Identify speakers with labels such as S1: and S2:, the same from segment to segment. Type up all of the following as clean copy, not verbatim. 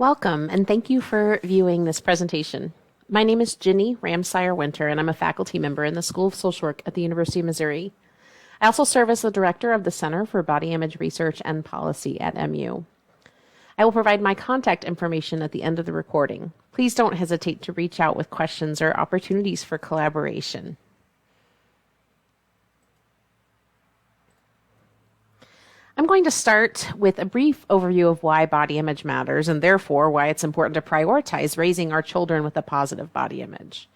S1: Welcome, and thank you for viewing this presentation. My name is Ginny Ramsire Winter, and I'm a faculty member in the School of Social Work at the University of Missouri. I also serve as the director of the Center for Body Image Research and Policy at MU. I will provide my contact information at the end of the recording. Please don't hesitate to reach out with questions or opportunities for collaboration. I'm going to start with a brief overview of why body image matters and therefore why it's important to prioritize raising our children with a positive body image.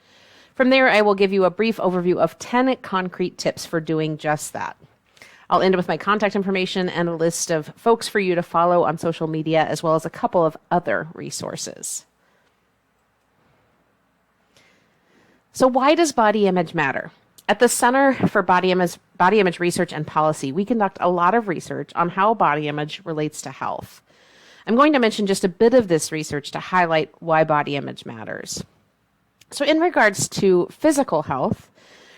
S1: From there, I will give you a brief overview of 10 concrete tips for doing just that. I'll end with my contact information and a list of folks for you to follow on social media, as well as a couple of other resources. So why does body image matter? At the Center for Body Image Research and Policy, we conduct a lot of research on how body image relates to health. I'm going to mention just a bit of this research to highlight why body image matters. So in regards to physical health,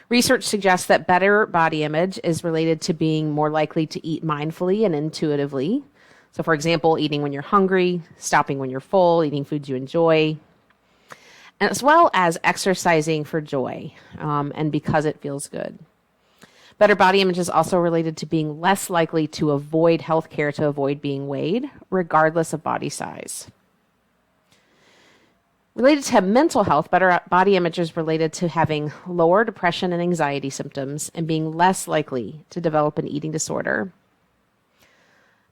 S1: research suggests that better body image is related to being more likely to eat mindfully and intuitively. So for example, eating when you're hungry, stopping when you're full, eating foods you enjoy, as well as exercising for joy and because it feels good. Better body image is also related to being less likely to avoid healthcare to avoid being weighed, regardless of body size. Related to mental health, better body image is related to having lower depression and anxiety symptoms and being less likely to develop an eating disorder.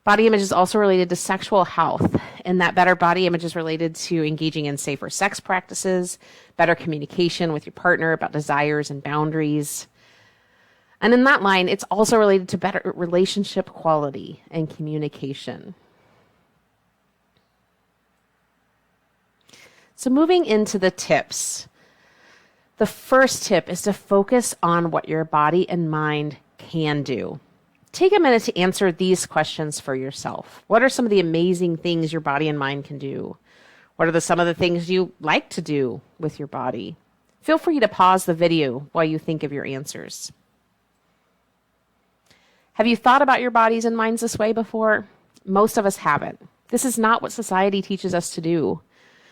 S1: Body image is also related to sexual health, in that better body image is related to engaging in safer sex practices, better communication with your partner about desires and boundaries. And in that line, it's also related to better relationship quality and communication. So moving into the tips, the first tip is to focus on what your body and mind can do. Take a minute to answer these questions for yourself. What are some of the amazing things your body and mind can do? What are some of the things you like to do with your body? Feel free to pause the video while you think of your answers. Have you thought about your bodies and minds this way before? Most of us haven't. This is not what society teaches us to do.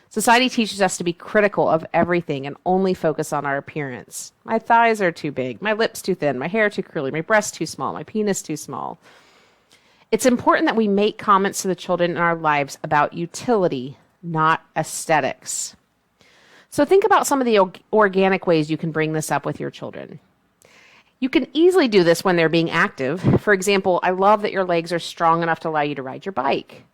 S1: Society teaches us to be critical of everything and only focus on our appearance. My thighs are too big, my lips too thin, my hair too curly, my breasts too small, my penis too small. It's important that we make comments to the children in our lives about utility, not aesthetics. So think about some of the organic ways you can bring this up with your children. You can easily do this when they're being active. For example, I love that your legs are strong enough to allow you to ride your bike.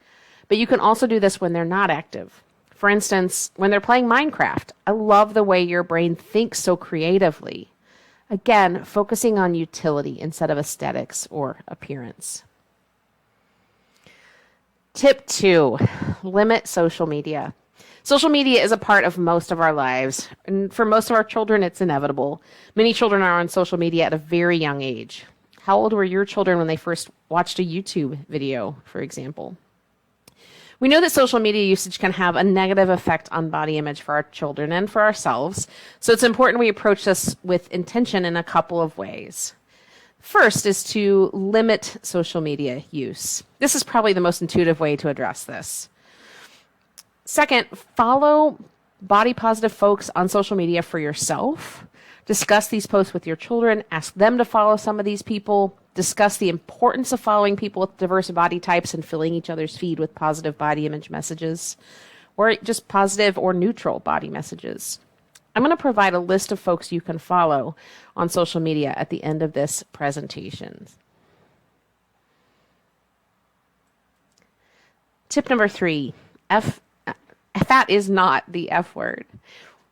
S1: But you can also do this when they're not active. For instance, when they're playing Minecraft, I love the way your brain thinks so creatively. Again, focusing on utility instead of aesthetics or appearance. Tip 2, limit social media. Social media is a part of most of our lives, and for most of our children, it's inevitable. Many children are on social media at a very young age. How old were your children when they first watched a YouTube video, for example? We know that social media usage can have a negative effect on body image for our children and for ourselves, so it's important we approach this with intention in a couple of ways. First is to limit social media use. This is probably the most intuitive way to address this. Second, follow body positive folks on social media for yourself. Discuss these posts with your children. Ask them to follow some of these people. Discuss the importance of following people with diverse body types and filling each other's feed with positive body image messages, or just positive or neutral body messages. I'm going to provide a list of folks you can follow on social media at the end of this presentation. Tip number 3, fat is not the F word.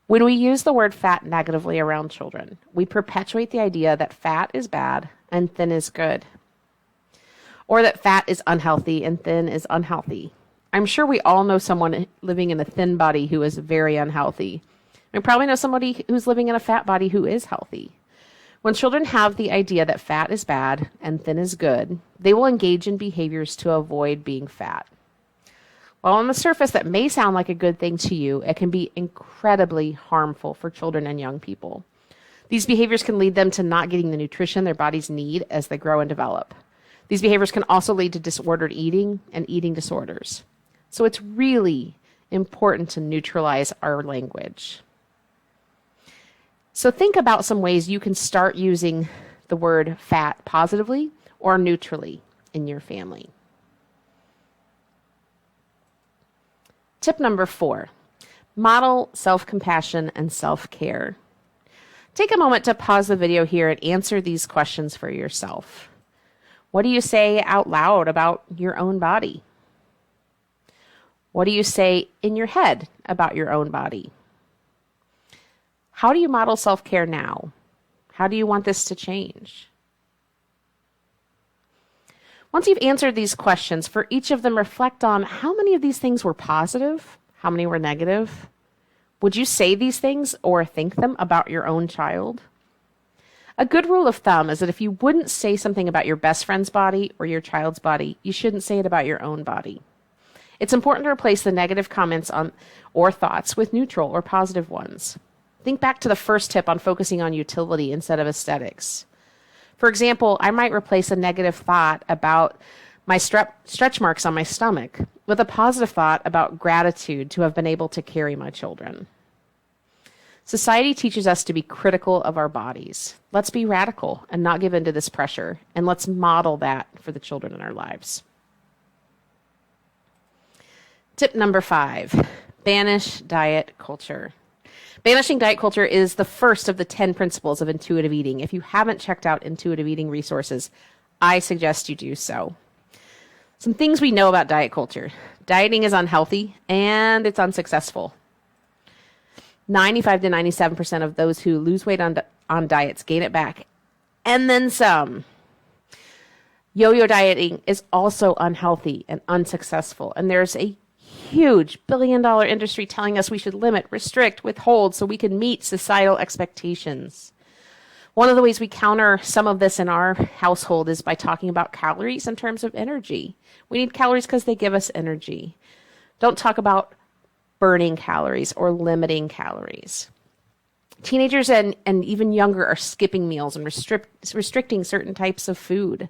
S1: When we use the word fat negatively around children, we perpetuate the idea that fat is bad and thin is good, or that fat is unhealthy and thin is unhealthy. I'm sure we all know someone living in a thin body who is very unhealthy. We probably know somebody who's living in a fat body who is healthy. When children have the idea that fat is bad and thin is good, they will engage in behaviors to avoid being fat. While on the surface that may sound like a good thing to you, it can be incredibly harmful for children and young people. These behaviors can lead them to not getting the nutrition their bodies need as they grow and develop. These behaviors can also lead to disordered eating and eating disorders. So it's really Important to neutralize our language. So think about some ways you can start using the word fat positively or neutrally in your family. Tip number 4, model self-compassion and self-care. Take a moment to pause the video here and answer these questions for yourself. What do you say out loud about your own body? What do you say in your head about your own body? How do you model self-care now? How do you want this to change? Once you've answered these questions, for each of them, reflect on how many of these things were positive, how many were negative. Would you say these things or think them about your own child? A good rule of thumb is that if you wouldn't say something about your best friend's body or your child's body, you shouldn't say it about your own body. It's important to replace the negative comments on or thoughts with neutral or positive ones. Think back to the first tip on focusing on utility instead of aesthetics. For example, I might replace a negative thought about my stretch marks on my stomach with a positive thought about gratitude to have been able to carry my children. Society teaches us to be critical of our bodies. Let's be radical and not give in to this pressure, and let's model that for the children in our lives. Tip number 5, banish diet culture. Banishing diet culture is the first of the 10 principles of intuitive eating. If you haven't checked out intuitive eating resources, I suggest you do so. Some things we know about diet culture. Dieting is unhealthy and it's unsuccessful. 95 to 97% of those who lose weight on diets gain it back and then some. Yo-yo dieting is also unhealthy and unsuccessful, and there's a huge billion-dollar industry telling us we should limit, restrict, withhold so we can meet societal expectations. One of the ways we counter some of this in our household is by talking about calories in terms of energy. We need calories because they give us energy. Don't talk about burning calories or limiting calories. Teenagers and even younger are skipping meals and restricting certain types of food.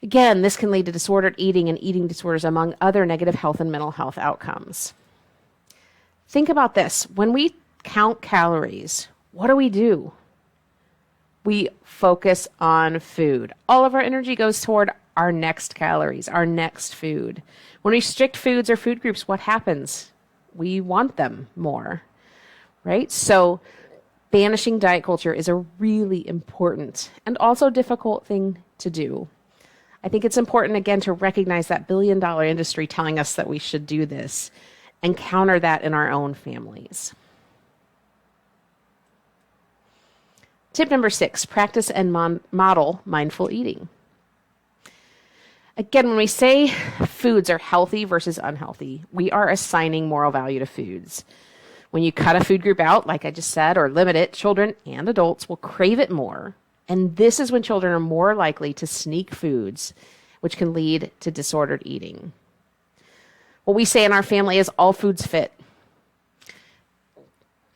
S1: Again, this can lead to disordered eating and eating disorders, among other negative health and mental health outcomes. Think about this. When we count calories, what do? We focus on food. All of our energy goes toward our next calories, our next food. When we restrict foods or food groups, what happens? We want them more, right? So banishing diet culture is a really important and also difficult thing to do. I think it's important, again, to recognize that billion-dollar industry telling us that we should do this and counter that in our own families. Tip number 6, practice and model mindful eating. Again, when we say foods are healthy versus unhealthy, we are assigning moral value to foods. When you cut a food group out, like I just said, or limit it, children and adults will crave it more. And this is when children are more likely to sneak foods, which can lead to disordered eating. What we say in our family is all foods fit.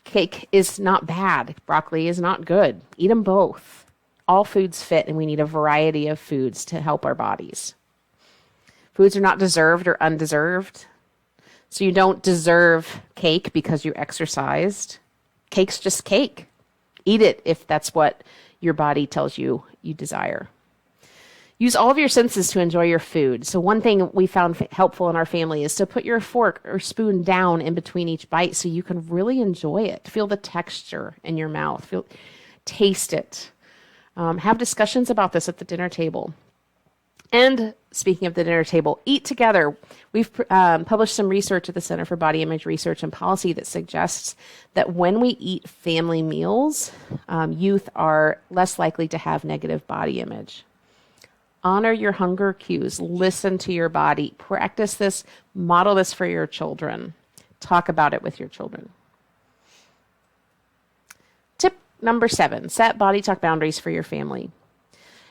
S1: Cake is not bad. Broccoli is not good. Eat them both. All foods fit, and we need a variety of foods to help our bodies. Foods are not deserved or undeserved. So you don't deserve cake because you exercised. Cake's just cake. Eat it if that's what your body tells you desire. Use all of your senses to enjoy your food. So one thing we found helpful in our family is to put your fork or spoon down in between each bite so you can really enjoy it. Feel the texture in your mouth. Taste it. Have discussions about this at the dinner table. And speaking of the dinner table, eat together. We've published some research at the Center for Body Image Research and Policy that suggests that when we eat family meals, youth are less likely to have negative body image. Honor your hunger cues. Listen to your body. Practice this. Model this for your children. Talk about it with your children. Tip number 7, set body talk boundaries for your family.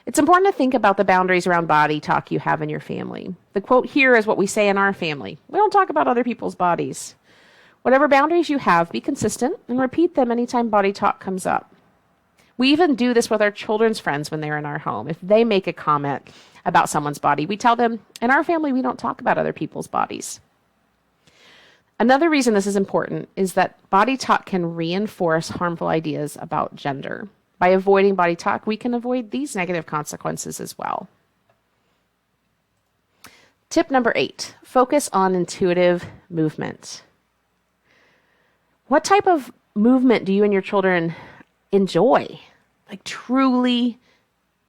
S1: It's important to think about the boundaries around body talk you have in your family. The quote here is what we say in our family. We don't talk about other people's bodies. Whatever boundaries you have, be consistent and repeat them anytime body talk comes up. We even do this with our children's friends when they're in our home. If they make a comment about someone's body, we tell them, in our family, we don't talk about other people's bodies. Another reason this is important is that body talk can reinforce harmful ideas about gender. By avoiding body talk, we can avoid these negative consequences as well. Tip number 8, focus on intuitive movement. What type of movement do you and your children enjoy? Like truly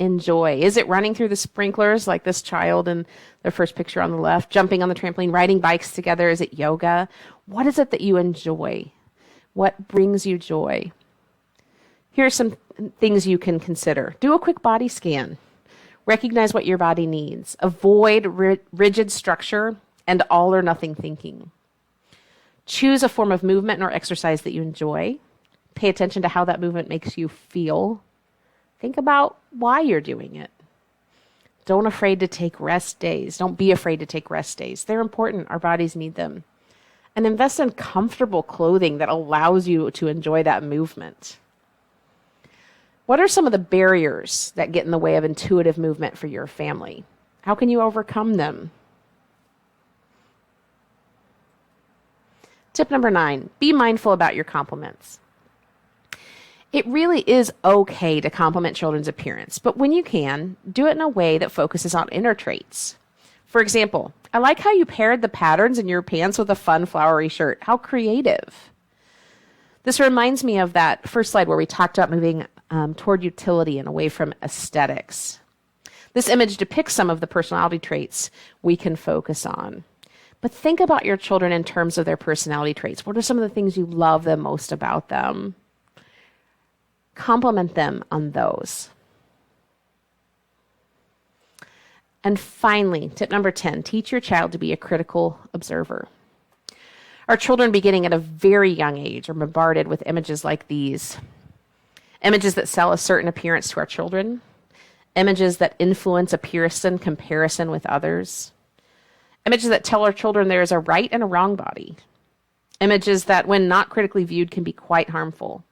S1: enjoy? Is it running through the sprinklers like this child in their first picture on the left, jumping on the trampoline, riding bikes together? Is it yoga? What is it that you enjoy? What brings you joy? Here are some things you can consider. Do a quick body scan. Recognize what your body needs. Avoid rigid structure and all or nothing thinking. Choose a form of movement or exercise that you enjoy. Pay attention to how that movement makes you feel. Think about why you're doing it. Don't be afraid to take rest days. They're important. Our bodies need them. And invest in comfortable clothing that allows you to enjoy that movement. What are some of the barriers that get in the way of intuitive movement for your family? How can you overcome them? Tip number 9, be mindful about your compliments. It really is okay to compliment children's appearance, but when you can, do it in a way that focuses on inner traits. For example, I like how you paired the patterns in your pants with a fun flowery shirt. How creative. This reminds me of that first slide where we talked about moving toward utility and away from aesthetics. This image depicts some of the personality traits we can focus on. But think about your children in terms of their personality traits. What are some of the things you love the most about them? Compliment them on those. And finally, tip number 10, teach your child to be a critical observer. Our children beginning at a very young age are bombarded with images like these. Images that sell a certain appearance to our children. Images that influence a Puritan comparison with others. Images that tell our children there is a right and a wrong body. Images that, when not critically viewed, can be quite harmful.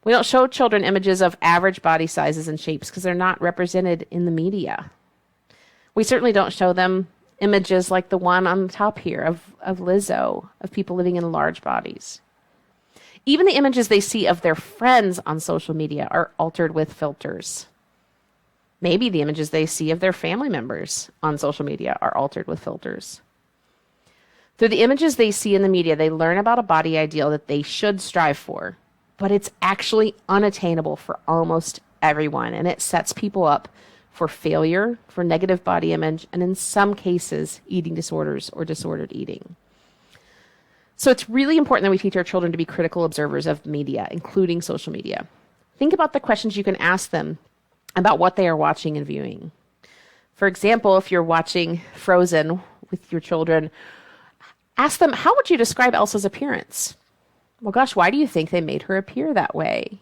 S1: We don't show children images of average body sizes and shapes because they're not represented in the media. We certainly don't show them images like the one on the top here of Lizzo, of people living in large bodies. Even the images they see of their friends on social media are altered with filters. Maybe the images they see of their family members on social media are altered with filters. Through the images they see in the media, they learn about a body ideal that they should strive for, but it's actually unattainable for almost everyone, and it sets people up for failure, for negative body image, and in some cases, eating disorders or disordered eating. So it's really important that we teach our children to be critical observers of media, including social media. Think about the questions you can ask them about what they are watching and viewing. For example, if you're watching Frozen with your children, ask them, how would you describe Elsa's appearance? Well, gosh, why do you think they made her appear that way?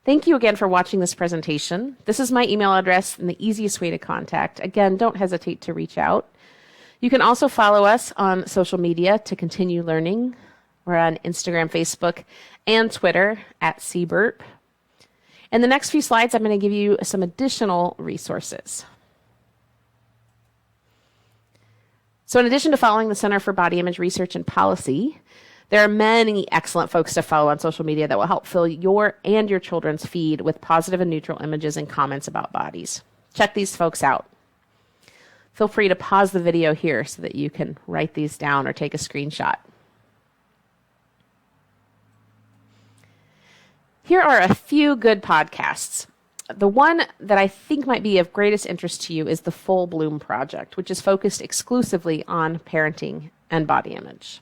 S1: Thank you again for watching this presentation. This is my email address and the easiest way to contact. Again, don't hesitate to reach out. You can also follow us on social media to continue learning. We're on Instagram, Facebook, and Twitter at CBURP. In the next few slides, I'm going to give you some additional resources. So in addition to following the Center for Body Image Research and Policy, there are many excellent folks to follow on social media that will help fill your and your children's feed with positive and neutral images and comments about bodies. Check these folks out. Feel free to pause the video here so that you can write these down or take a screenshot. Here are a few good podcasts. The one that I think might be of greatest interest to you is the Full Bloom Project, which is focused exclusively on parenting and body image.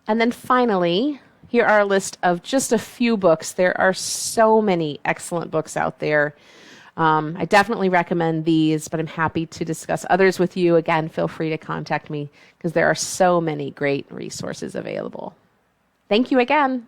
S1: And then finally, here are a list of just a few books. There are so many excellent books out there. I definitely recommend these, but I'm happy to discuss others with you. Again, feel free to contact me because there are so many great resources available. Thank you again.